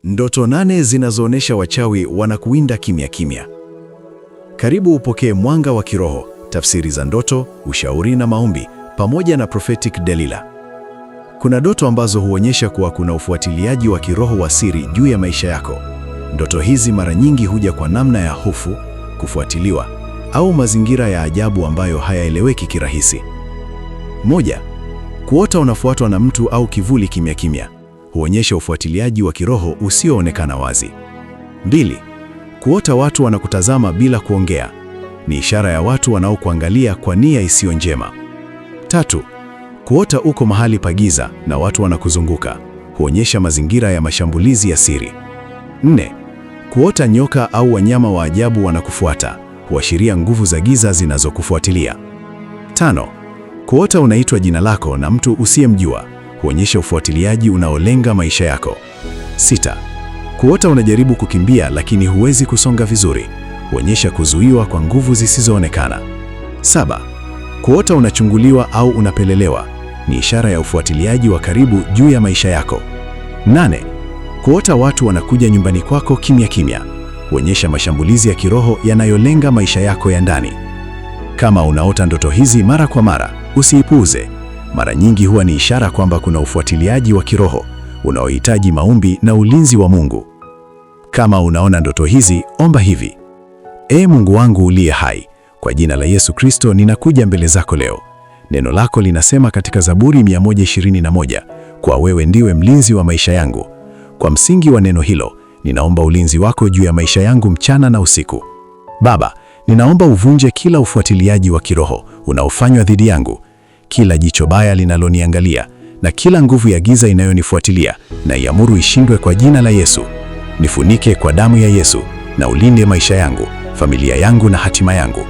Ndoto 8 zinazoonesha wachawi wanakuwinda kimya kimya. Karibu upokee mwanga wa kiroho, tafsiri za ndoto, ushauri na maombi, pamoja na Prophetic Delilah. Kuna ndoto ambazo huonyesha kuwa kuna ufuatiliaji wa kiroho wa siri juu ya maisha yako. Ndoto hizi mara nyingi huja kwa namna ya hofu, kufuatiliwa, au mazingira ya ajabu ambayo hayaeleweki kirahisi. 1. Kuota unafuatwa na mtu au kivuli kimya kimya. Huonyesha ufuatiliaji wa kiroho usioonekana wazi. 2. Kuota watu wanakutazama bila kuongea. Ni ishara ya watu wanaokuangalia kwa nia isiyo njema. 3. Kuota uko mahali pa giza na watu wanakuzunguka. Huonyesha mazingira ya mashambulizi ya siri. 4. Kuota nyoka au wanyama wa ajabu wanakufuata. Huashiria nguvu za giza zinazokufuatilia. 5. Kuota unaitwa jina lako na mtu usiyemjua. Huonyesha ufuatiliaji unaolenga maisha yako. 6. Kuota unajaribu kukimbia lakini huwezi kusonga vizuri. Huonyesha kuzuiwa kwa nguvu zisizoonekana. 7. Kuota unachunguliwa au unapelelewa. Ni ishara ya ufuatiliaji wa karibu juu ya maisha yako. 8. Kuota watu wanakuja nyumbani kwako kimya kimya. Huonyesha mashambulizi ya kiroho yanayolenga maisha yako ya ndani. Kama unaota ndoto hizi mara kwa mara, usiipuuze. Mara nyingi huwa ni ishara kwamba kuna ufuatiliaji wa kiroho unaohitaji maombi na ulinzi wa Mungu. Kama unaona ndoto hizi, omba hivi: Ee Mungu wangu uliye hai, kwa jina la Yesu Kristo ninakuja mbele zako leo. Neno lako linasema katika Zaburi 121, kwa wewe ndiwe mlinzi wa maisha yangu. Kwa msingi wa neno hilo, ninaomba ulinzi wako juu ya maisha yangu mchana na usiku. Baba, ninaomba uvunje kila ufuatiliaji wa kiroho unaofanywa dhidi yangu, kila jicho baya linaloniangalia na kila nguvu ya giza inayonifuatilia, na iamuru ishindwe kwa jina la Yesu. Nifunike kwa damu ya Yesu na ulinde maisha yangu, familia yangu na hatima yangu.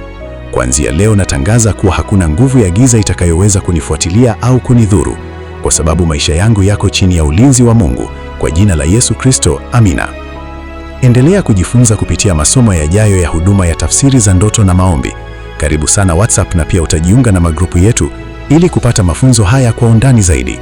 Kuanzia leo natangaza kuwa hakuna nguvu ya giza itakayoweza kunifuatilia au kunidhuru, kwa sababu maisha yangu yako chini ya ulinzi wa Mungu, kwa jina la Yesu Kristo. Amina. Endelea kujifunza kupitia masomo yajayo ya huduma ya tafsiri za ndoto na maombi. Karibu sana WhatsApp, na pia utajiunga na magrupu yetu ili kupata mafunzo haya kwa undani zaidi.